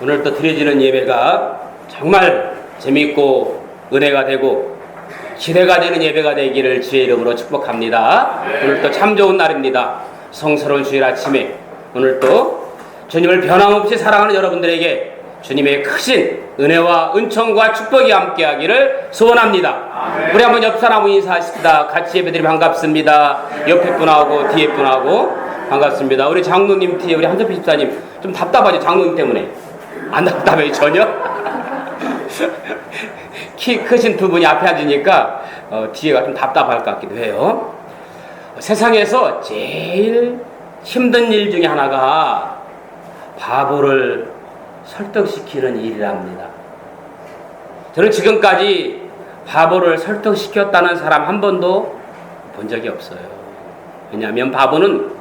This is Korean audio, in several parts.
오늘 또 드려지는 예배가 정말 재미있고 은혜가 되고 기대가 되는 예배가 되기를 주의 이름으로 축복합니다. 오늘 또 참 좋은 날입니다. 성스러운 주일 아침에 오늘 또 주님을 변함없이 사랑하는 여러분들에게 주님의 크신 은혜와 은총과 축복이 함께하기를 소원합니다. 우리 한번 옆 사람 인사하십시다. 같이 예배드리면 반갑습니다. 옆에 분하고 뒤에 분하고 반갑습니다. 우리 장로님 뒤에 우리 한석필 집사님 좀 답답하죠? 장로님 때문에. 안 답답해요 전혀? 키 크신 두 분이 앞에 앉으니까 뒤에가 좀 답답할 것 같기도 해요. 세상에서 제일 힘든 일 중에 하나가 바보를 설득시키는 일이랍니다. 저는 지금까지 바보를 설득시켰다는 사람 한 번도 본 적이 없어요. 왜냐하면 바보는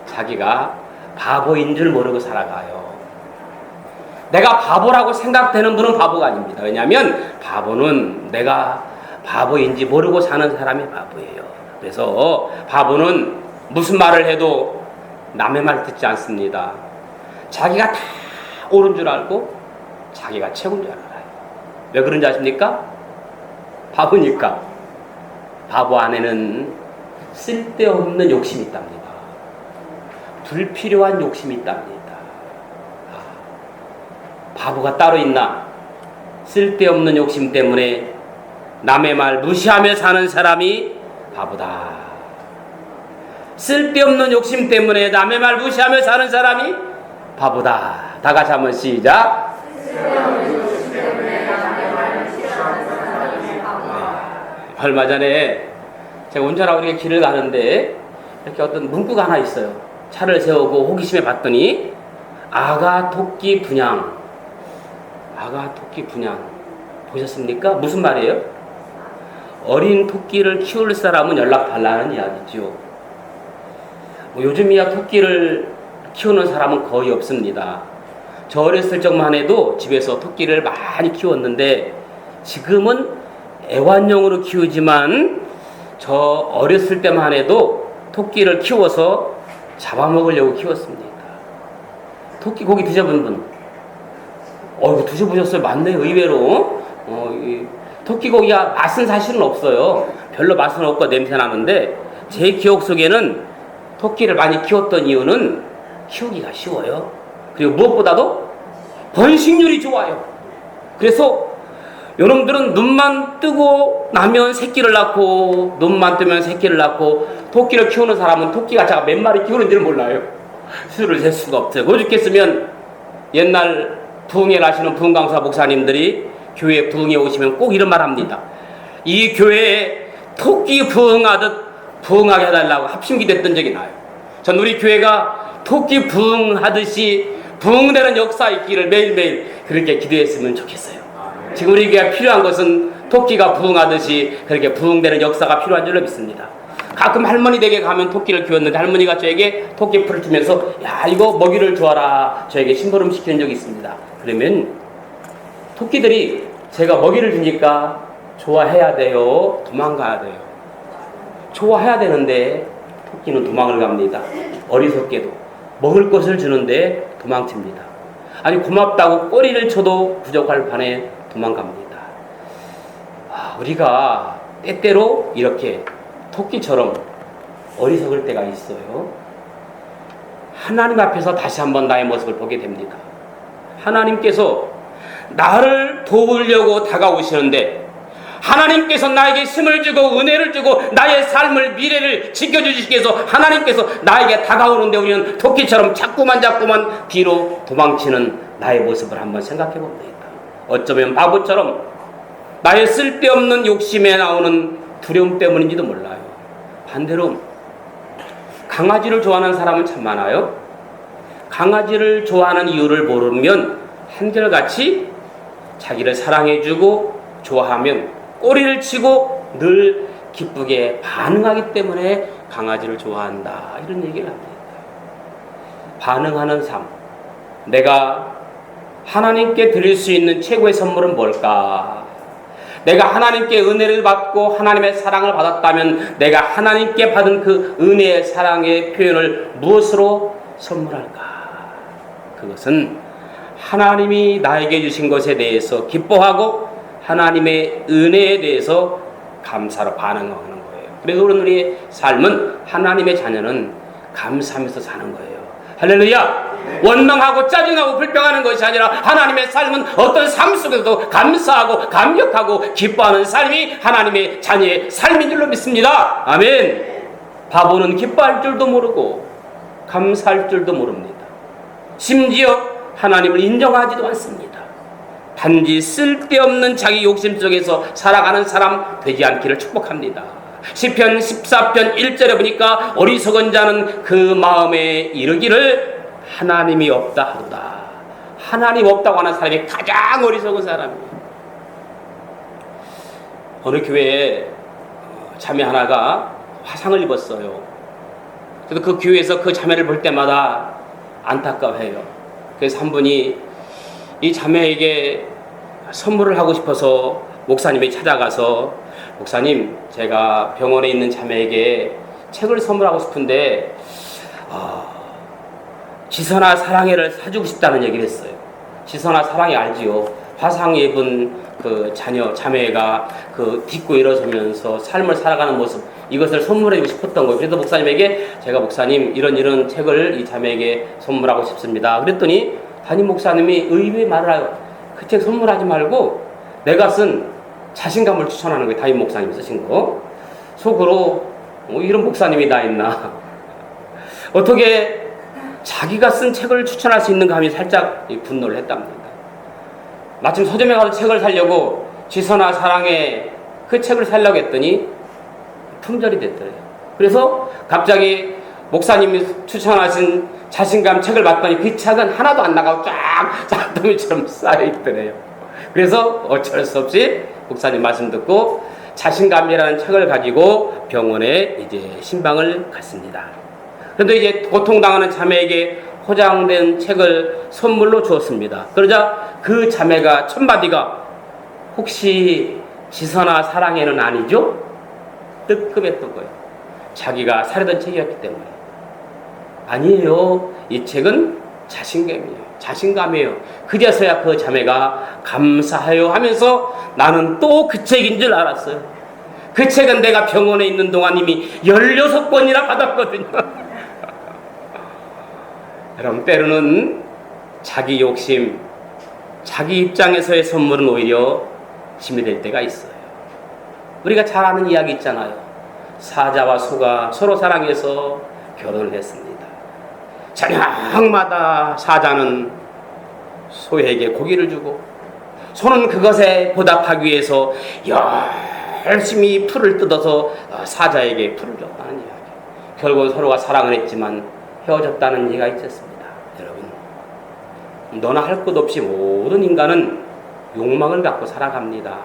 자기가 바보인 줄 모르고 살아가요. 내가 바보라고 생각되는 분은 바보가 아닙니다. 왜냐하면 바보는 내가 바보인지 모르고 사는 사람이 바보예요. 그래서 바보는 무슨 말을 해도 남의 말 듣지 않습니다. 자기가 다 옳은 줄 알고 자기가 최고인 줄 알아요. 왜 그런지 아십니까? 바보니까. 바보 안에는 쓸데없는 욕심이 있답니다. 불필요한 욕심이 있답니다. 바보가 따로 있나? 쓸데없는 욕심 때문에 남의 말 무시하며 사는 사람이 바보다. 쓸데없는 욕심 때문에 남의 말 무시하며 사는 사람이 바보다. 다 같이 한번 시작. 얼마 전에 제가 운전하고 이렇게 길을 가는데 이렇게 어떤 문구가 하나 있어요. 차를 세우고 호기심에 봤더니 아가 토끼 분양. 아가 토끼 분양 보셨습니까? 무슨 말이에요? 어린 토끼를 키울 사람은 연락 달라는 이야기죠. 요즘이야 토끼를 키우는 사람은 거의 없습니다. 저 어렸을 적만 해도 집에서 토끼를 많이 키웠는데 지금은 애완용으로 키우지만 저 어렸을 때만 해도 토끼를 키워서 잡아먹으려고 키웠습니다. 토끼 고기 드셔본 분? 이거 드셔보셨어요? 맞네요. 의외로 토끼 고기가 맛은 사실은 없어요. 별로 맛은 없고 냄새 나는데 제 기억 속에는 토끼를 많이 키웠던 이유는 키우기가 쉬워요. 그리고 무엇보다도 번식률이 좋아요. 그래서 여러분들은 눈만 뜨고 나면 새끼를 낳고 눈만 뜨면 새끼를 낳고 토끼를 키우는 사람은 토끼가 자가 몇 마리 키우는지를 몰라요. 수를 셀 수가 없어요. 오죽했으면 옛날 부흥회를 하시는 부흥강사 목사님들이 교회에 부흥회 오시면 꼭 이런 말 합니다. 이 교회에 토끼 부흥하듯 부흥하게 해달라고 합심기도했던 적이 나요. 전 우리 교회가 토끼 부흥하듯이 부흥되는 역사 있기를 매일매일 그렇게 기도했으면 좋겠어요. 지금 우리 교회가 필요한 것은 토끼가 부흥하듯이 그렇게 부흥되는 역사가 필요한 줄로 믿습니다. 가끔 할머니 댁에 가면 토끼를 키웠는데 할머니가 저에게 토끼 풀을 주면서 야 이거 먹이를 주어라 저에게 심부름 시키는 적이 있습니다. 그러면 토끼들이 제가 먹이를 주니까 좋아해야 돼요? 도망가야 돼요? 좋아해야 되는데 토끼는 도망을 갑니다. 어리석게도 먹을 것을 주는데 도망칩니다. 아니 고맙다고 꼬리를 쳐도 부족할 판에 도망갑니다. 우리가 때때로 이렇게 토끼처럼 어리석을 때가 있어요. 하나님 앞에서 다시 한번 나의 모습을 보게 됩니다. 하나님께서 나를 도우려고 다가오시는데 하나님께서 나에게 힘을 주고 은혜를 주고 나의 삶을 미래를 지켜주시기 위해서 하나님께서 나에게 다가오는데 우리는 토끼처럼 자꾸만 뒤로 도망치는 나의 모습을 한번 생각해 봅니다. 어쩌면 바보처럼 나의 쓸데없는 욕심에 나오는 두려움 때문인지도 몰라요. 반대로 강아지를 좋아하는 사람은 참 많아요. 강아지를 좋아하는 이유를 모르면 한결같이 자기를 사랑해주고 좋아하면 꼬리를 치고 늘 기쁘게 반응하기 때문에 강아지를 좋아한다 이런 얘기를 합니다. 반응하는 삶. 내가 하나님께 드릴 수 있는 최고의 선물은 뭘까? 내가 하나님께 은혜를 받고 하나님의 사랑을 받았다면 내가 하나님께 받은 그 은혜의 사랑의 표현을 무엇으로 선물할까? 그것은 하나님이 나에게 주신 것에 대해서 기뻐하고 하나님의 은혜에 대해서 감사로 반응하는 거예요. 그래서 우리의 삶은, 하나님의 자녀는 감사하면서 사는 거예요. 할렐루야! 원망하고 짜증하고 불평하는 것이 아니라 하나님의 삶은 어떤 삶 속에서도 감사하고 감격하고 기뻐하는 삶이 하나님의 자녀의 삶인 줄로 믿습니다. 아멘. 바보는 기뻐할 줄도 모르고 감사할 줄도 모릅니다. 심지어 하나님을 인정하지도 않습니다. 단지 쓸데없는 자기 욕심 속에서 살아가는 사람 되지 않기를 축복합니다. 시편 14편 1절에 보니까 어리석은 자는 그 마음에 이르기를 하나님이 없다 하도다. 하나님 없다고 하는 사람이 가장 어리석은 사람이에요. 어느 교회에 자매 하나가 화상을 입었어요. 그래서 그 교회에서 그 자매를 볼 때마다 안타까워해요. 그래서 한 분이 이 자매에게 선물을 하고 싶어서 목사님이 찾아가서, 목사님, 제가 병원에 있는 자매에게 책을 선물하고 싶은데 지선아 사랑해를 사주고 싶다는 얘기를 했어요. 지선아 사랑해 알지요? 화상 입은 그 자매가 그 딛고 일어서면서 삶을 살아가는 모습, 이것을 선물해주고 싶었던 거예요. 그래서 목사님에게 제가, 목사님, 이런 책을 이 자매에게 선물하고 싶습니다. 그랬더니 담임 목사님이 의외의 말을 해요. 그 책 선물하지 말고 내가 쓴 자신감을 추천하는 거예요. 담임 목사님이 쓰신 거. 속으로 이런 목사님이 다 있나. 어떻게 자기가 쓴 책을 추천할 수 있는 감이 살짝 분노를 했답니다. 마침 서점에 가서 책을 사려고 지선아 사랑해 그 책을 사려고 했더니 품절이 됐더래요. 그래서 갑자기 목사님이 추천하신 자신감 책을 봤더니 그 책은 하나도 안 나가고 쫙 잣더미처럼 쌓여있더래요. 그래서 어쩔 수 없이 목사님 말씀 듣고 자신감이라는 책을 가지고 병원에 이제 신방을 갔습니다. 그런데 이제 고통당하는 자매에게 포장된 책을 선물로 주었습니다. 그러자 그 자매가 첫마디가 혹시 지선아 사랑해는 아니죠? 뜨끔했던 거예요. 자기가 사려던 책이었기 때문에. 아니에요. 이 책은 자신감이에요. 그제서야 그 자매가 감사해요 하면서 나는 또 그 책인 줄 알았어요. 그 책은 내가 병원에 있는 동안 이미 16번이나 받았거든요. 여러분, 때로는 자기 욕심, 자기 입장에서의 선물은 오히려 짐이 될 때가 있어요. 우리가 잘 아는 이야기 있잖아요. 사자와 소가 서로 사랑해서 결혼을 했습니다. 저녁마다 사자는 소에게 고기를 주고 소는 그것에 보답하기 위해서 열심히 풀을 뜯어서 사자에게 풀을 줬다는 이야기. 결국 서로가 사랑을 했지만 헤어졌다는 얘기가 있었습니다. 여러분, 너나 할 것 없이 모든 인간은 욕망을 갖고 살아갑니다.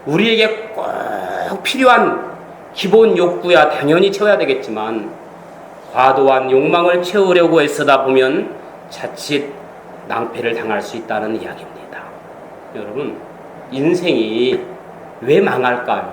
우리에게 꼭 필요한 기본 욕구야 당연히 채워야 되겠지만 과도한 욕망을 채우려고 애쓰다 보면 자칫 낭패를 당할 수 있다는 이야기입니다. 여러분, 인생이 왜 망할까요?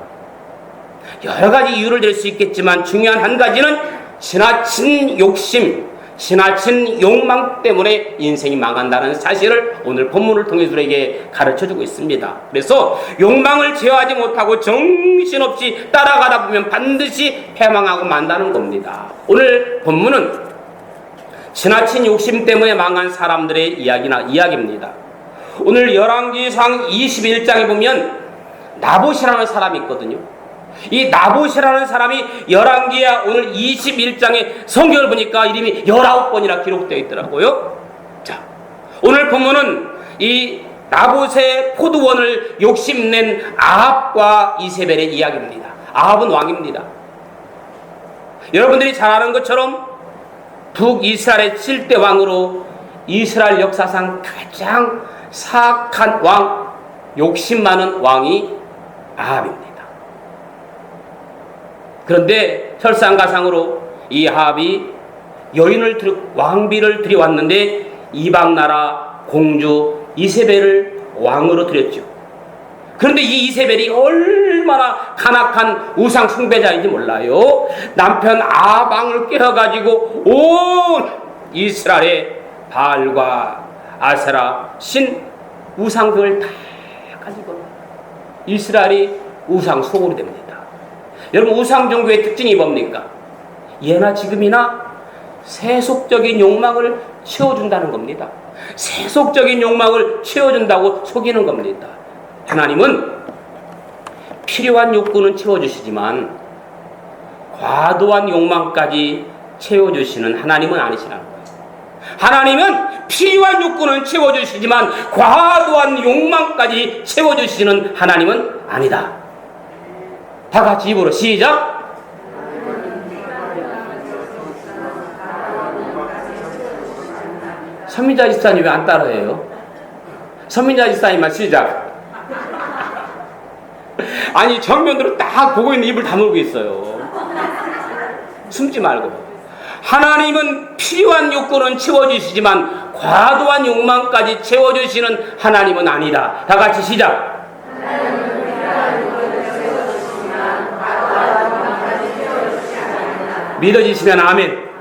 여러 가지 이유를 댈 수 있겠지만 중요한 한 가지는 지나친 욕심, 지나친 욕망 때문에 인생이 망한다는 사실을 오늘 본문을 통해서 우리에게 가르쳐주고 있습니다. 그래서 욕망을 제어하지 못하고 정신없이 따라가다 보면 반드시 패망하고 만다는 겁니다. 오늘 본문은 지나친 욕심 때문에 망한 사람들의 이야기입니다. 오늘 열왕기상 21장에 보면 나봇이라는 사람이 있거든요. 이 나봇이라는 사람이 열왕기야 오늘 21장에 성경을 보니까 이름이 19번이나 기록되어 있더라고요. 자, 오늘 본문은 이 나봇의 포도원을 욕심낸 아합과 이세벨의 이야기입니다. 아합은 왕입니다. 여러분들이 잘 아는 것처럼 북이스라엘의 7대 왕으로 이스라엘 역사상 가장 사악한 왕, 욕심 많은 왕이 아합입니다. 그런데 설상가상으로 이 아합이 왕비를 들여왔는데 이방나라 공주 이세벨을 왕으로 들였죠. 그런데 이 이세벨이 얼마나 간악한 우상 숭배자인지 몰라요. 남편 아합 왕을 깨어가지고 온 이스라엘에 바알과 아세라, 신, 우상 등을 다 가지고 이스라엘이 우상 소굴이 됩니다. 여러분, 우상 종교의 특징이 뭡니까? 예나 지금이나 세속적인 욕망을 채워준다는 겁니다. 세속적인 욕망을 채워준다고 속이는 겁니다. 하나님은 필요한 욕구는 채워주시지만 과도한 욕망까지 채워주시는 하나님은 아니시라는 거예요. 하나님은 필요한 욕구는 채워주시지만 과도한 욕망까지 채워주시는 하나님은 아니다. 다 같이 입으로 시작. 선민자 집사님 왜 안 따라해요? 선민자 집사님만 시작. 아니, 정면으로 딱 보고 있는 입을 다물고 있어요. 숨지 말고. 하나님은 필요한 욕구는 채워주시지만 과도한 욕망까지 채워주시는 하나님은 아니다. 다 같이 시작. 믿어지시면 아멘.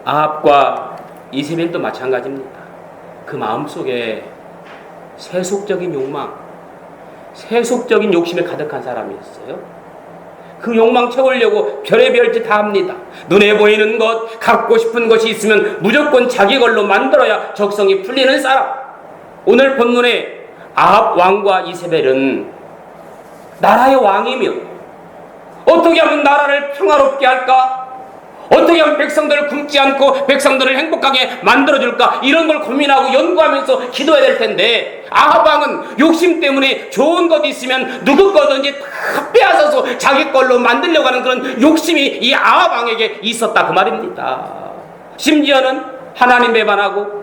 아합과 이세벨도 마찬가지입니다. 그 마음속에 세속적인 욕망, 세속적인 욕심에 가득한 사람이었어요. 그 욕망 채우려고 별의별 짓 다 합니다. 눈에 보이는 것, 갖고 싶은 것이 있으면 무조건 자기 걸로 만들어야 적성이 풀리는 사람. 오늘 본문에 아합 왕과 이세벨은 나라의 왕이며 어떻게 하면 나라를 평화롭게 할까? 어떻게 하면 백성들을 굶지 않고 백성들을 행복하게 만들어줄까? 이런 걸 고민하고 연구하면서 기도해야 될 텐데, 아합 왕은 욕심 때문에 좋은 것 있으면 누구 거든지 다 빼앗아서 자기 걸로 만들려고 하는 그런 욕심이 이 아합 왕에게 있었다, 그 말입니다. 심지어는 하나님 배반하고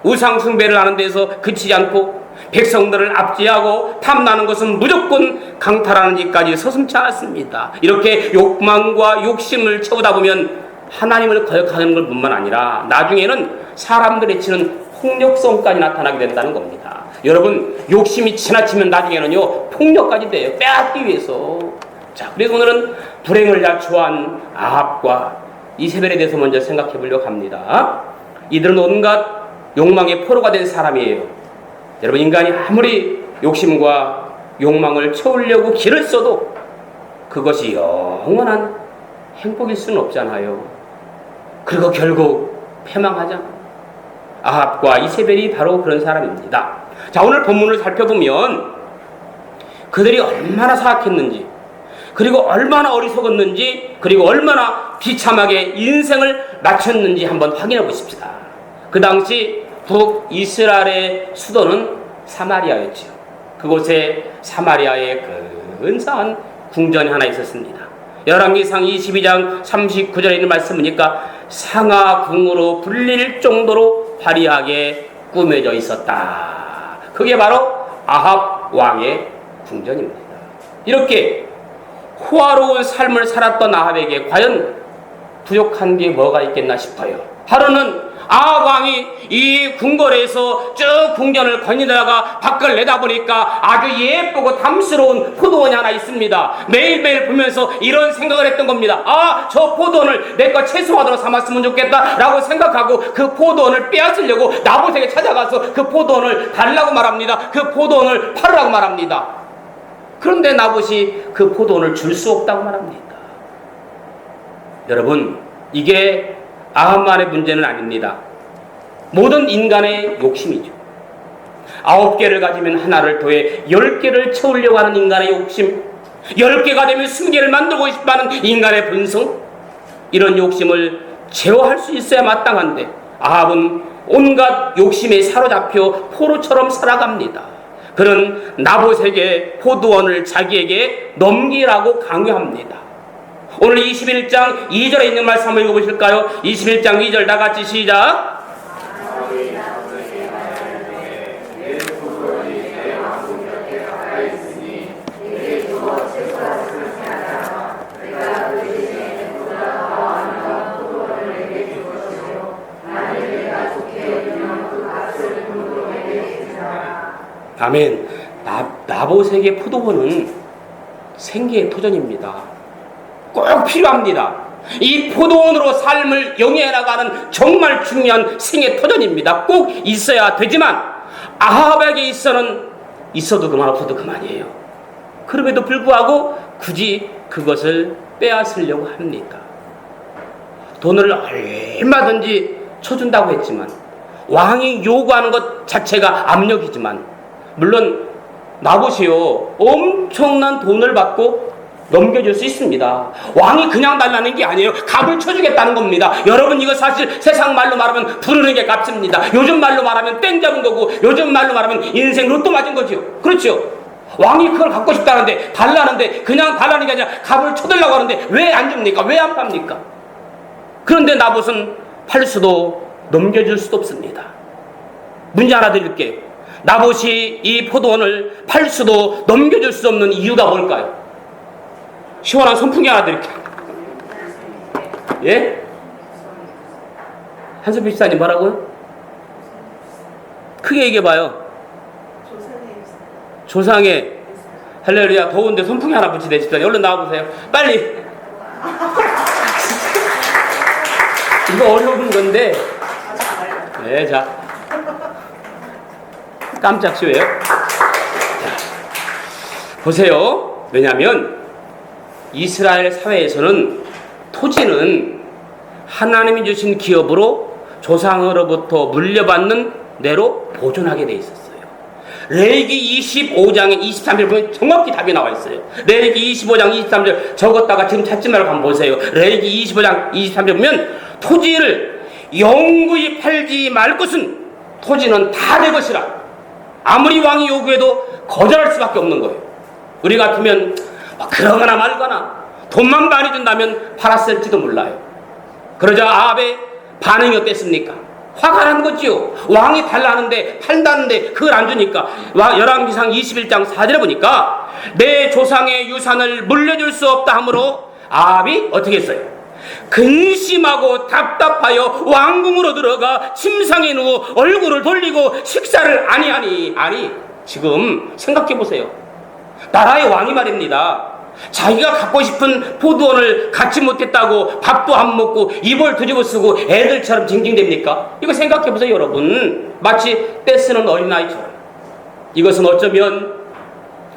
우상 숭배를 하는 데서 그치지 않고 백성들을 압제하고 탐나는 것은 무조건 강탈하는 데까지 서슴지 않았습니다. 이렇게 욕망과 욕심을 채우다 보면 하나님을 거역하는 것뿐만 아니라 나중에는 사람들이 치는 폭력성까지 나타나게 된다는 겁니다. 여러분, 욕심이 지나치면 나중에는요 폭력까지 돼요. 빼앗기 위해서. 자, 그래서 오늘은 불행을 자초한 아합과 이세벨에 대해서 먼저 생각해 보려고 합니다. 이들은 온갖 욕망의 포로가 된 사람이에요. 여러분, 인간이 아무리 욕심과 욕망을 채우려고 길을 써도 그것이 영원한 행복일 수는 없잖아요. 그리고 결국 패망하잖아. 아합과 이세벨이 바로 그런 사람입니다. 자, 오늘 본문을 살펴보면 그들이 얼마나 사악했는지, 그리고 얼마나 어리석었는지, 그리고 얼마나 비참하게 인생을 마쳤는지 한번 확인해 보십시다. 그 당시 북이스라엘의 수도는 사마리아였죠. 그곳에 사마리아의 근사한 궁전이 하나 있었습니다. 열왕기상 22장 39절에 있는 말씀 보니까 상하궁으로 불릴 정도로 화려하게 꾸며져 있었다. 그게 바로 아합 왕의 궁전입니다. 이렇게 호화로운 삶을 살았던 아합에게 과연 부족한 게 뭐가 있겠나 싶어요. 하루는 아합 왕이 이 궁궐에서 쭉 궁전을 거니다가 밖을 내다보니까 아주 예쁘고 탐스러운 포도원이 하나 있습니다. 매일매일 보면서 이런 생각을 했던 겁니다. 아, 저 포도원을 내 거 채소화로 삼았으면 좋겠다 라고 생각하고 그 포도원을 빼앗으려고 나봇에게 찾아가서 그 포도원을 달라고 말합니다. 그 포도원을 팔으라고 말합니다. 그런데 나봇이 그 포도원을 줄 수 없다고 말합니다. 여러분, 이게 아합만의 문제는 아닙니다. 모든 인간의 욕심이죠. 9개를 가지면 하나를 더해 10개를 채우려고 하는 인간의 욕심, 10개가 되면 20개를 만들고 싶어하는 인간의 본성, 이런 욕심을 제어할 수 있어야 마땅한데 아합은 온갖 욕심에 사로잡혀 포로처럼 살아갑니다. 그는 나봇에게 포도원을 자기에게 넘기라고 강요합니다. 오늘 21장 2절에 있는 말씀 한번 읽어보실까요? 21장 2절 다 같이 시작. 아멘. 나봇에게 포도원은 생계의 토전입니다. 꼭 필요합니다. 이 포도원으로 삶을 영위해 나가는 정말 중요한 생애 터전입니다. 꼭 있어야 되지만 아합에게 있어도 그만 없어도 그만이에요. 그럼에도 불구하고 굳이 그것을 빼앗으려고 합니다. 돈을 얼마든지 쳐준다고 했지만 왕이 요구하는 것 자체가 압력이지만 물론 나보세요. 엄청난 돈을 받고 넘겨줄 수 있습니다. 왕이 그냥 달라는 게 아니에요. 값을 쳐주겠다는 겁니다. 여러분 이거 사실 세상 말로 말하면 부르는 게 값입니다. 요즘 말로 말하면 땡 잡은 거고 요즘 말로 말하면 인생 로또 맞은 거죠. 그렇죠? 왕이 그걸 갖고 싶다는데 달라는데 그냥 달라는 게 아니라 값을 쳐달라고 하는데 왜 안 줍니까? 왜 안 팝니까? 그런데 나봇은 팔 수도 넘겨줄 수도 없습니다. 문제 하나 드릴게요. 나봇이 이 포도원을 팔 수도 넘겨줄 수 없는 이유가 뭘까요? 시원한 선풍기 하나 드릴게요. 예? 한수필 집사님 뭐라고요? 크게 얘기해봐요. 조상의 할렐루야. 더운데 선풍기 하나 붙이대. 집사님 얼른 나와보세요. 빨리. 이거 어려운 건데. 네, 자. 깜짝 쇼예요. 보세요. 왜냐하면 이스라엘 사회에서는 토지는 하나님이 주신 기업으로 조상으로부터 물려받는 대로 보존하게 돼 있었어요. 레위기 25장에 23절 보면 정확히 답이 나와 있어요. 레위기 25장 23절 적었다가 지금 찾지 말고 한번 보세요. 레위기 25장 23절 보면 토지를 영구히 팔지 말 것은 토지는 다 내 것이라. 아무리 왕이 요구해도 거절할 수밖에 없는 거예요. 우리 같으면 그러거나 말거나 돈만 많이 준다면 팔았을지도 몰라요. 그러자 아합의 반응이 어땠습니까? 화가 난 거지요. 왕이 달라는데 판다는데 그걸 안 주니까. 열왕기상 21장 4절에 보니까 내 조상의 유산을 물려줄 수 없다 하므로 아합이 어떻게 했어요? 근심하고 답답하여 왕궁으로 들어가 침상에 누워 얼굴을 돌리고 식사를 아니하니. 아니 지금 생각해 보세요. 나라의 왕이 말입니다. 자기가 갖고 싶은 포도원을 갖지 못했다고 밥도 안 먹고 입을 뒤집어 쓰고 애들처럼 징징댑니까? 이거 생각해 보세요 여러분. 마치 떼쓰는 어린아이처럼. 이것은 어쩌면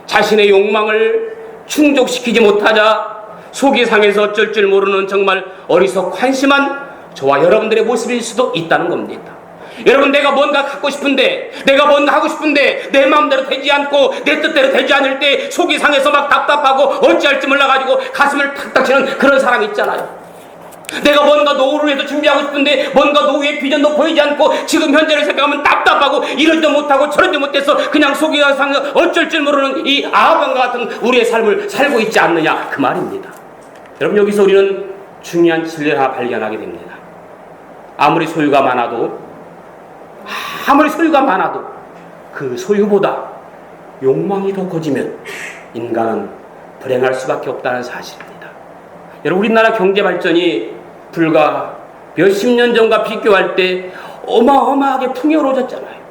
자신의 욕망을 충족시키지 못하자 속이 상해서 어쩔 줄 모르는 정말 어리석 한심한 저와 여러분들의 모습일 수도 있다는 겁니다. 여러분, 내가 뭔가 갖고 싶은데, 내가 뭔가 하고 싶은데 내 마음대로 되지 않고 내 뜻대로 되지 않을 때 속이 상해서 막 답답하고 어찌할지 몰라가지고 가슴을 탁탁 치는 그런 사람 있잖아요. 내가 뭔가 노후를 위해서 준비하고 싶은데 뭔가 노후의 비전도 보이지 않고 지금 현재를 생각하면 답답하고 이러지도 못하고 저러지도 못해서 그냥 속이 상해서 어쩔 줄 모르는 이 아합과 같은 우리의 삶을 살고 있지 않느냐, 그 말입니다. 여러분, 여기서 우리는 중요한 진리를 하나 발견하게 됩니다. 아무리 소유가 많아도 그 소유보다 욕망이 더 커지면 인간은 불행할 수밖에 없다는 사실입니다. 여러분, 우리나라 경제 발전이 불과 몇십 년 전과 비교할 때 어마어마하게 풍요로워졌잖아요.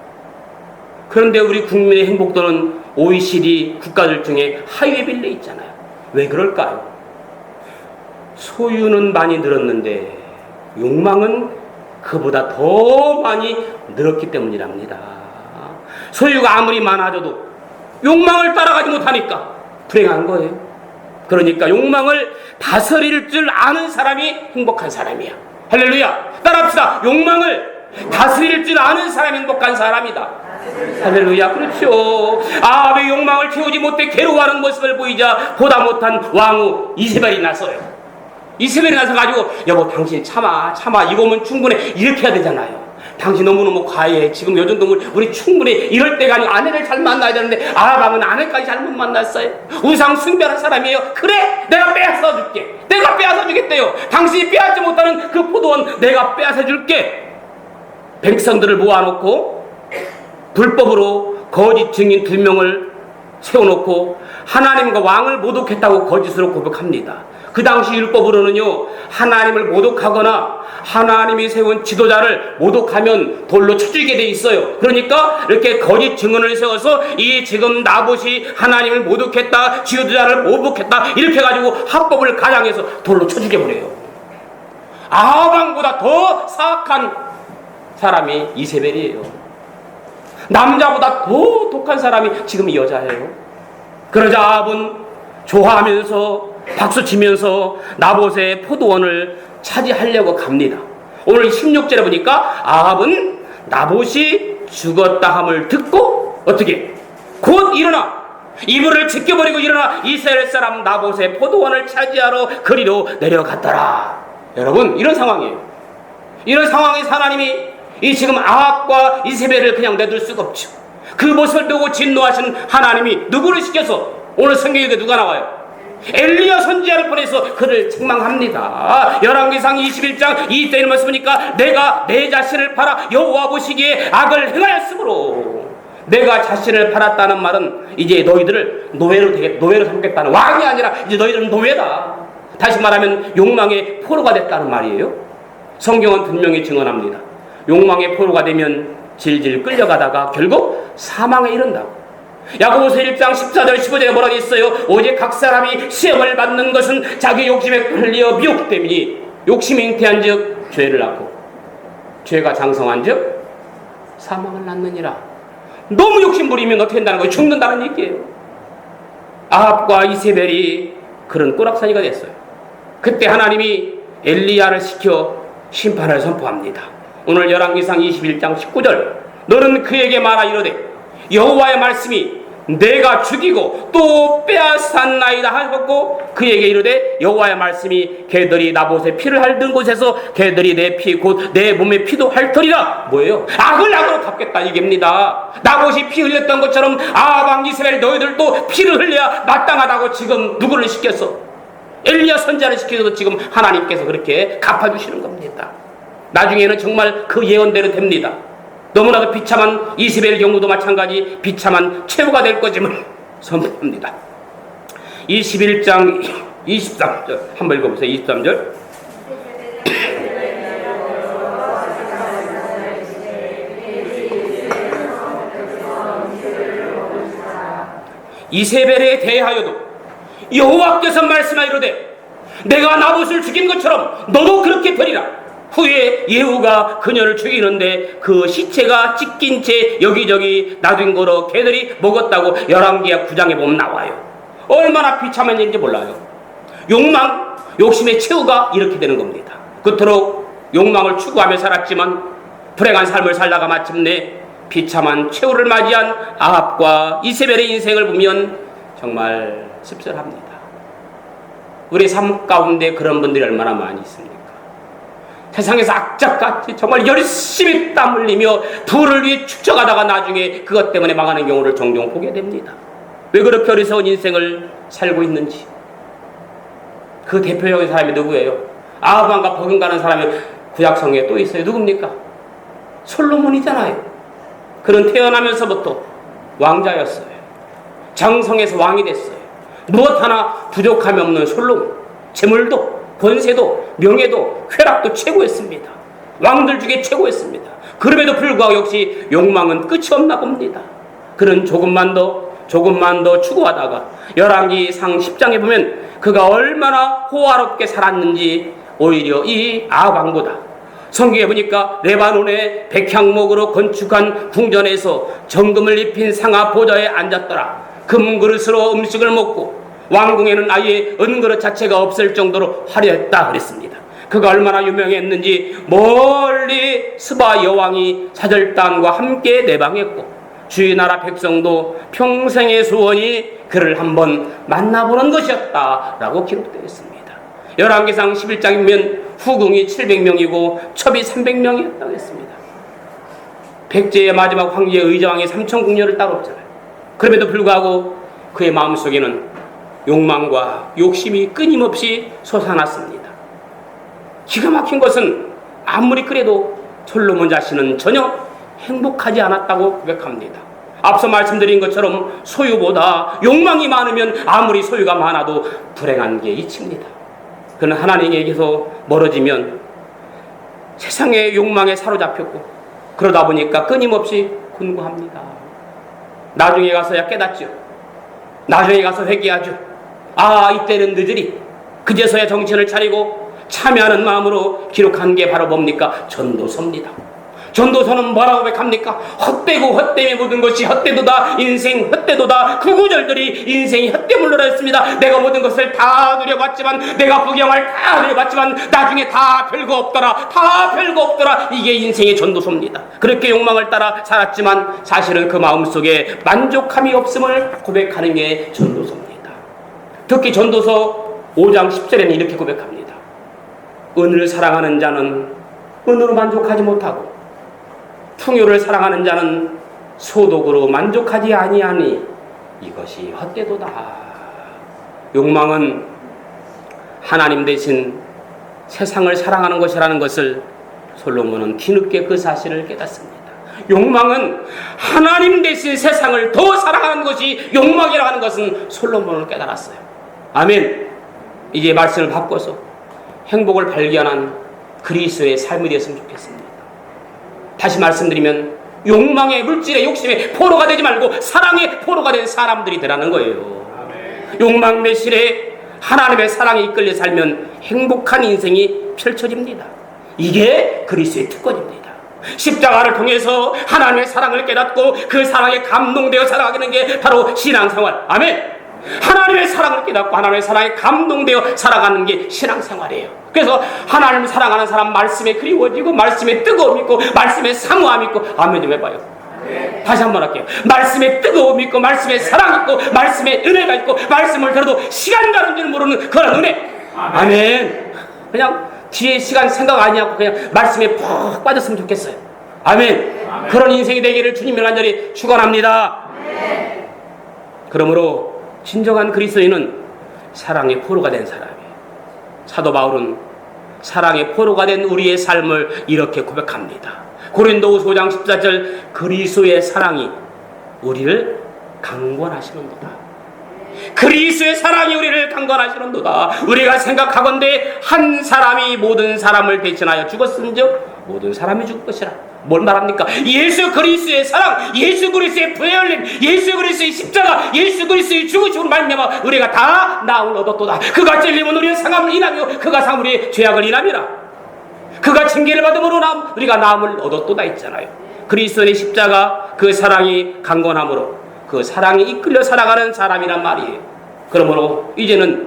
그런데 우리 국민의 행복도는 OECD 국가들 중에 하위에 빌려 있잖아요. 왜 그럴까요? 소유는 많이 늘었는데 욕망은 그보다 더 많이 늘었기 때문이랍니다. 소유가 아무리 많아져도 욕망을 따라가지 못하니까 불행한 거예요. 그러니까 욕망을 다스릴 줄 아는 사람이 행복한 사람이야. 할렐루야. 따라합시다. 욕망을 다스릴 줄 아는 사람이 행복한 사람이다. 할렐루야. 그렇죠. 아합의 욕망을 채우지 못해 괴로워하는 모습을 보이자 보다 못한 왕후 이세벨이 나서요. 이세벨이 나서가지고 여보, 당신 참아 이거면 충분해, 이렇게 해야 되잖아요. 당신 너무너무 과해. 지금 요즘 우리 충분히 이럴 때가 아니고 아내를 잘 만나야 되는데 아합은 아내까지 잘못 만났어요. 우상 숭배하는 사람이에요. 그래, 내가 빼앗아 줄게. 내가 빼앗아 주겠대요. 당신이 빼앗지 못하는 그 포도원 내가 빼앗아 줄게. 백성들을 모아놓고 불법으로 거짓 증인 2명을 세워놓고 하나님과 왕을 모독했다고 거짓으로 고백합니다. 그 당시 율법으로는요, 하나님을 모독하거나 하나님이 세운 지도자를 모독하면 돌로 쳐 죽이게 돼 있어요. 그러니까 이렇게 거짓 증언을 세워서 이 지금 나봇이 하나님을 모독했다, 지도자를 모독했다, 이렇게 해가지고 합법을 가장해서 돌로 쳐 죽여버려요. 아합보다 더 사악한 사람이 이세벨이에요. 남자보다 더 독한 사람이 지금 이 여자예요. 그러자 아합은 좋아하면서 박수치면서 나봇의 포도원을 차지하려고 갑니다. 오늘 16절에 보니까 아합은 나봇이 죽었다 함을 듣고 어떻게? 곧 일어나 이불을 지켜버리고 일어나 이스라엘 사람 나봇의 포도원을 차지하러 그리로 내려갔더라. 여러분, 이런 상황이에요. 이런 상황에서 하나님이 이 지금 아합과 이세벨을 그냥 내둘 수가 없죠. 그 모습을 보고 진노하시는 하나님이 누구를 시켜서 오늘 성경에 누가 나와요? 엘리야 선지자를 보내서 그를 책망합니다. 열왕기상 21장 이때의 말씀 보니까 내가 내 자신을 팔아 여호와 보시기에 악을 행하였으므로, 내가 자신을 팔았다는 말은 이제 너희들을 노예로 삼겠다는, 왕이 아니라 이제 너희들은 노예다. 다시 말하면 욕망의 포로가 됐다는 말이에요. 성경은 분명히 증언합니다. 욕망의 포로가 되면 질질 끌려가다가 결국 사망에 이른다고. 야고보서 1장 14절 15절에 뭐라고 있어요? 오직 각 사람이 시험을 받는 것은 자기 욕심에 끌려 미혹됨이니 욕심이 잉태한 즉 죄를 낳고 죄가 장성한 즉 사망을 낳느니라. 너무 욕심 부리면 어떻게 된다는 거예요? 죽는다는 얘기예요. 아합과 이세벨이 그런 꼬락서니가 됐어요. 그때 하나님이 엘리야를 시켜 심판을 선포합니다. 오늘 열왕기상 21장 19절 너는 그에게 말하 이르되 여호와의 말씀이 내가 죽이고 또 빼앗았나이다 하셨고, 그에게 이르되 여호와의 말씀이 개들이 나봇의 피를 핥은 곳에서 개들이 내 피 곧 내 몸의 피도 핥으리라. 뭐예요? 악을 악으로 갚겠다 이게입니다. 나봇이 피 흘렸던 것처럼 아합 이스라엘 너희들도 피를 흘려야 마땅하다고 지금 누구를 시켰어? 엘리야 선지자를 시켜서 지금 하나님께서 그렇게 갚아주시는 겁니다. 나중에는 정말 그 예언대로 됩니다. 너무나도 비참한 이세벨 경우도 마찬가지 비참한 최후가 될 거지만 선포합니다. 21장 23절 한번 읽어보세요. 23절 이세벨에 대하여도 여호와께서 말씀하시되 내가 나봇을 죽인 것처럼 너도 그렇게 되리라. 후에 예후가 그녀를 죽이는데 그 시체가 찢긴 채 여기저기 놔둔 거로 개들이 먹었다고 열왕기하 9장에 보면 나와요. 얼마나 비참한 일인지 몰라요. 욕망, 욕심의 최후가 이렇게 되는 겁니다. 그토록 욕망을 추구하며 살았지만 불행한 삶을 살다가 마침내 비참한 최후를 맞이한 아합과 이세벨의 인생을 보면 정말 씁쓸합니다. 우리 삶 가운데 그런 분들이 얼마나 많이 있습니까? 세상에서 악착같이 정말 열심히 땀 흘리며 부를 위해 축적하다가 나중에 그것 때문에 망하는 경우를 종종 보게 됩니다. 왜 그렇게 어리석은 인생을 살고 있는지. 그 대표적인 사람이 누구예요? 아합왕과 버금가는 사람이 구약성에 또 있어요. 누굽니까? 솔로몬이잖아요. 그는 태어나면서부터 왕자였어요. 장성에서 왕이 됐어요. 무엇 하나 부족함이 없는 솔로몬. 재물도 권세도 명예도 쾌락도 최고였습니다. 왕들 중에 최고였습니다. 그럼에도 불구하고 역시 욕망은 끝이 없나 봅니다. 그는 조금만 더 추구하다가 열왕기상 10장에 보면 그가 얼마나 호화롭게 살았는지 오히려 이 아합왕보다 성경에 보니까 레바논의 백향목으로 건축한 궁전에서 정금을 입힌 상하 보좌에 앉았더라. 금그릇으로 음식을 먹고 왕궁에는 아예 은그릇 자체가 없을 정도로 화려했다 그랬습니다. 그가 얼마나 유명했는지 멀리 스바 여왕이 사절단과 함께 내방했고 주의 나라 백성도 평생의 소원이 그를 한번 만나보는 것이었다라고 기록되어 있습니다. 열왕기상 11장이면 후궁이 700명이고 첩이 300명이었다고 했습니다. 백제의 마지막 황제 의자왕이 3,000궁녀를 따랐잖아요. 그럼에도 불구하고 그의 마음속에는 욕망과 욕심이 끊임없이 솟아났습니다. 기가 막힌 것은 아무리 그래도 솔로몬 자신은 전혀 행복하지 않았다고 고백합니다. 앞서 말씀드린 것처럼 소유보다 욕망이 많으면 아무리 소유가 많아도 불행한 게 이칩니다. 그는 하나님에게서 멀어지면 세상의 욕망에 사로잡혔고 그러다 보니까 끊임없이 곤고합니다. 나중에 가서야 깨닫죠. 나중에 가서 회개하죠. 아, 이때는 늦으리. 그제서야 정신을 차리고 참여하는 마음으로 기록한 게 바로 뭡니까? 전도서입니다. 전도서는 뭐라고 고백합니까? 헛되고 헛됨에 모든 것이 헛되도다. 인생 헛되도다. 그 구절들이 인생이 헛되물로라 했습니다. 내가 모든 것을 다 누려봤지만, 내가 구경을 다 누려봤지만 나중에 다 별거 없더라. 다 별거 없더라. 이게 인생의 전도서입니다. 그렇게 욕망을 따라 살았지만 사실은 그 마음속에 만족함이 없음을 고백하는 게 전도서입니다. 특히 전도서 5장 10절에는 이렇게 고백합니다. 은을 사랑하는 자는 은으로 만족하지 못하고 풍요를 사랑하는 자는 소독으로 만족하지 아니하니 이것이 헛되도다. 욕망은 하나님 대신 세상을 사랑하는 것이라는 것을 솔로몬은 뒤늦게 그 사실을 깨닫습니다. 욕망은 하나님 대신 세상을 더 사랑하는 것이 욕망이라고 하는 것은 솔로몬을 깨달았어요. 아멘. 이제 말씀을 바꿔서 행복을 발견한 그리스도의 삶이 되었으면 좋겠습니다. 다시 말씀드리면 욕망의 물질의 욕심의 포로가 되지 말고 사랑의 포로가 된 사람들이 되라는 거예요. 욕망 매실에 하나님의 사랑에 이끌려 살면 행복한 인생이 펼쳐집니다. 이게 그리스도의 특권입니다. 십자가를 통해서 하나님의 사랑을 깨닫고 그 사랑에 감동되어 살아가는 게 바로 신앙생활. 아멘. 하나님의 사랑을 깨닫고 하나님의 사랑에 감동되어 살아가는 게 신앙생활이에요. 그래서 하나님을 사랑하는 사람 말씀에 그리워지고 말씀에 뜨거움이 있고 말씀에 사모함이 있고. 아멘 좀 해봐요. 다시 한번 할게요. 말씀에 뜨거움이 있고 말씀에 사랑이 있고 말씀에 은혜가 있고 말씀을 들어도 시간 가는 줄 모르는 그런 은혜. 아멘. 그냥 뒤에 시간 생각 아니하고 그냥 말씀에 푹 빠졌으면 좋겠어요. 아멘. 그런 인생이 되기를 주님을 간절히 축원합니다. 그러므로 진정한 그리스도인은 사랑의 포로가 된 사람이에요. 사도 바울은 사랑의 포로가 된 우리의 삶을 이렇게 고백합니다. 고린도후서 5장 14절 그리스도의 사랑이 우리를 강권하시는도다. 그리스도의 사랑이 우리를 강권하시는도다. 우리가 생각하건대 한 사람이 모든 사람을 대신하여 죽었은즉 모든 사람이 죽을 것이라. 뭘 말합니까? 예수 그리스도의 사랑, 예수 그리스도의 부의 열림, 예수 그리스도의 십자가, 예수 그리스도의 죽으심으로 말미암아 우리가 다 나음을 얻었도다. 그가 찔림은 우리의 상함을 인하며 그가 상 우리의 죄악을 인함이라. 그가 징계를 받음으로 우리가 나음을 얻었도다 했잖아요. 그리스도의 십자가, 그 사랑이 강건함으로 그 사랑에 이끌려 살아가는 사람이란 말이에요. 그러므로 이제는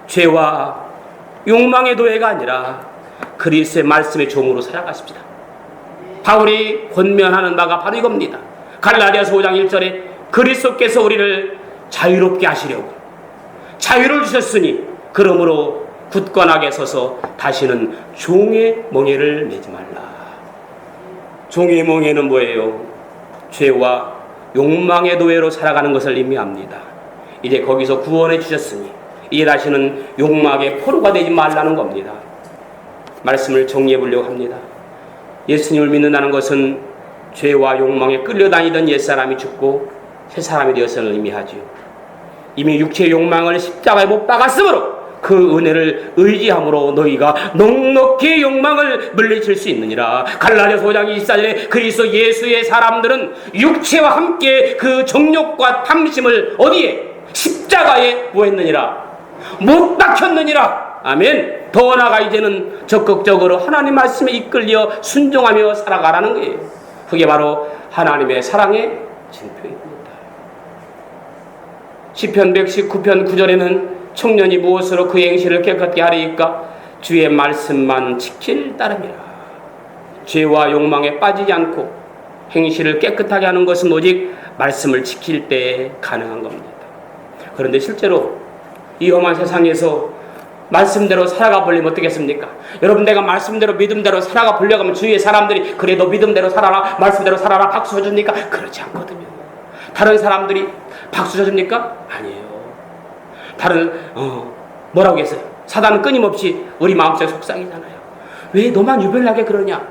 죄와 욕망의 노예가 아니라 그리스도의 말씀의 종으로 살아가십시다. 바울이 권면하는 바가 바로 이겁니다. 갈라디아서 5장 1절에 그리스도께서 우리를 자유롭게 하시려고 자유를 주셨으니 그러므로 굳건하게 서서 다시는 종의 멍에를 매지 말라. 종의 멍에는 뭐예요? 죄와 욕망의 노예로 살아가는 것을 의미합니다. 이제 거기서 구원해 주셨으니 이제 다시는 욕망의 포로가 되지 말라는 겁니다. 말씀을 정리해 보려고 합니다. 예수님을 믿는다는 것은 죄와 욕망에 끌려다니던 옛사람이 죽고 새사람이 되었음을 의미하지요. 이미 육체의 욕망을 십자가에 못 박았으므로 그 은혜를 의지함으로 너희가 넉넉히 욕망을 물리칠 수 있느니라. 갈라디아서 5장 24절에 그리스도 예수의 사람들은 육체와 함께 그 정욕과 탐심을 어디에? 십자가에 뭐했느니라? 못 박혔느니라. 아멘. 더 나아가 이제는 적극적으로 하나님 말씀에 이끌려 순종하며 살아가라는 거예요. 그게 바로 하나님의 사랑의 징표입니다. 시편 119편 9절에는 청년이 무엇으로 그 행실을 깨끗게 하리이까? 주의 말씀만 지킬 따름이라. 죄와 욕망에 빠지지 않고 행실을 깨끗하게 하는 것은 오직 말씀을 지킬 때 가능한 겁니다. 그런데 실제로 이 험한 세상에서 말씀대로 살아가 보려면 어떻겠습니까? 여러분, 내가 말씀대로 믿음대로 살아가 보려고 하면 주위의 사람들이 그래 너 믿음대로 살아라, 말씀대로 살아라 박수 쳐줍니까? 그렇지 않거든요. 다른 사람들이 박수 쳐줍니까? 아니에요. 다른 뭐라고 했어요? 사단은 끊임없이 우리 마음속에 속상이잖아요. 왜 너만 유별나게 그러냐?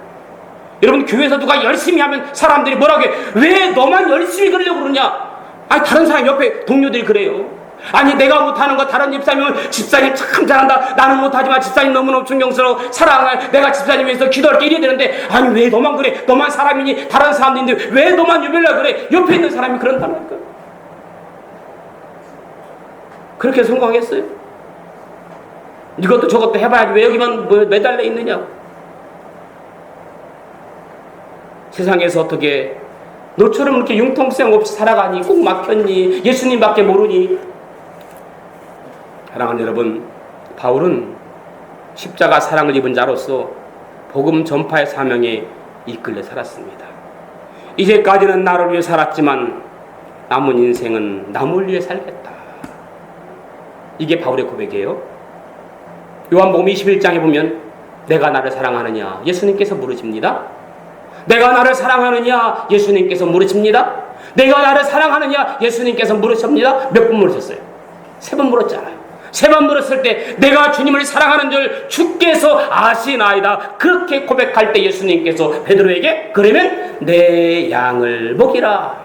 여러분, 교회에서 누가 열심히 하면 사람들이 뭐라고 해? 왜 너만 열심히 그러려고 그러냐? 아니, 다른 사람 옆에 동료들이 그래요. 아니, 내가 못하는 거 다른 집사님은 집사님 참 잘한다, 나는 못하지만 집사님 너무너무 존경스러워, 사랑해, 내가 집사님 위해서 기도할 게 이래야 되는데, 아니 왜 너만 그래? 너만 사람이니 다른 사람들인데 왜 너만 유별나 그래? 옆에 있는 사람이 그런다는 거야. 그렇게 성공하겠어요? 이것도 저것도 해봐야지 왜 여기만 매달려 있느냐고. 세상에서 어떻게 너처럼 이렇게 융통성 없이 살아가니, 꼭 막혔니, 예수님밖에 모르니. 사랑하는 여러분, 바울은 십자가 사랑을 입은 자로서 복음 전파의 사명에 이끌려 살았습니다. 이제까지는 나를 위해 살았지만 남은 인생은 남을 위해 살겠다. 이게 바울의 고백이에요. 요한복음 21장에 보면 내가 나를 사랑하느냐 예수님께서 물으십니다. 내가 나를 사랑하느냐 예수님께서 물으십니다. 내가 나를 사랑하느냐 예수님께서 물으십니다. 몇 번 물으셨어요? 3번 물었잖아요. 3번 물었을 때 내가 주님을 사랑하는 줄 주께서 아시나이다. 그렇게 고백할 때 예수님께서 베드로에게 그러면 내 양을 먹이라.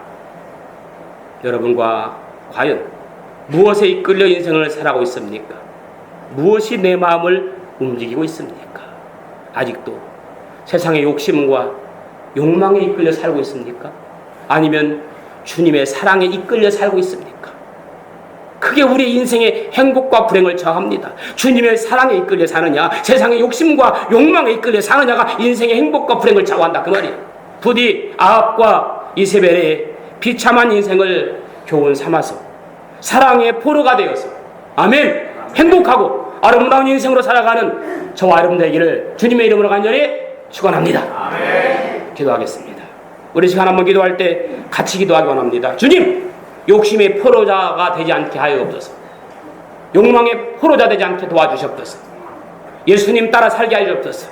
여러분과 과연 무엇에 이끌려 인생을 살아가고 있습니까? 무엇이 내 마음을 움직이고 있습니까? 아직도 세상의 욕심과 욕망에 이끌려 살고 있습니까? 아니면 주님의 사랑에 이끌려 살고 있습니까? 그게 우리 인생의 행복과 불행을 정합니다. 주님의 사랑에 이끌려 사느냐, 세상의 욕심과 욕망에 이끌려 사느냐가 인생의 행복과 불행을 좌우한다 그 말이에요. 부디 아합과 이세벨의 비참한 인생을 교훈 삼아서 사랑의 포로가 되어서 아멘 행복하고 아름다운 인생으로 살아가는 저와 여러분 되기를 주님의 이름으로 간절히 축원합니다. 아멘. 기도하겠습니다. 우리 시간 한번 기도할 때 같이 기도하기 원합니다. 주님, 욕심의 포로자가 되지 않게 하여옵소서. 욕망의 포로자 되지 않게 도와주시옵소서. 예수님 따라 살게 하여옵소서.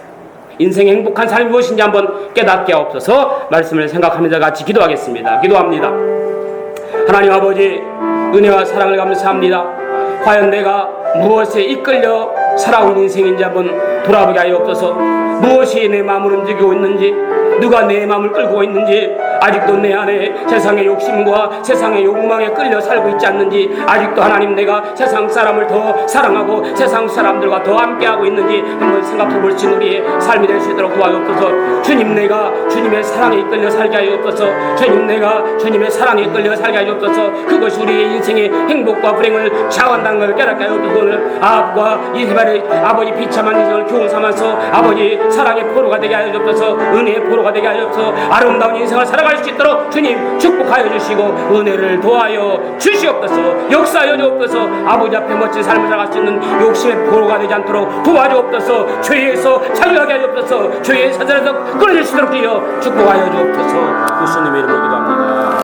인생의 행복한 삶이 무엇인지 한번 깨닫게 하옵소서. 말씀을 생각하면서 같이 기도하겠습니다. 기도합니다. 하나님 아버지, 은혜와 사랑을 감사합니다. 과연 내가 무엇에 이끌려 살아온 인생인지 한번 돌아보게 하여옵소서. 무엇이 내 마음을 움직이고 있는지, 누가 내 마음을 끌고 있는지, 아직도 내 안에 세상의 욕심과 세상의 욕망에 끌려 살고 있지 않는지, 아직도 하나님 내가 세상 사람을 더 사랑하고 세상 사람들과 더 함께하고 있는지 한번 생각해 볼 수 있는 우리의 삶이 될 수 있도록 도와주옵소서. 주님, 내가 주님의 사랑에 이끌려 살게 하옵소서. 주님, 내가 주님의 사랑에 이끌려 살게 하옵소서. 그것이 우리의 인생의 행복과 불행을 좌우한다는 걸 깨닫게 하옵소서. 오늘 아합과 이세벨의 아버지 비참한 인생을 교훈 삼아서 아버지 사랑의 포로가 되게 하옵소서. 은혜의 포로가 되게 하옵소서. 아름다운 인생을 살아갈 수 있도록 주님 축복하여 주시고 은혜를 도하여 주시옵소서. 역사하여 주옵소서. 아버지 앞에 멋진 삶을 살아갈 수 있는 욕심의 포로가 되지 않도록 도와주옵소서. 죄에서 자유하게 하옵소서. 죄의 사슬에서 끊어질 수 있도록 주여 축복하여 주옵소서. 예수님의 이름으로 기도합니다.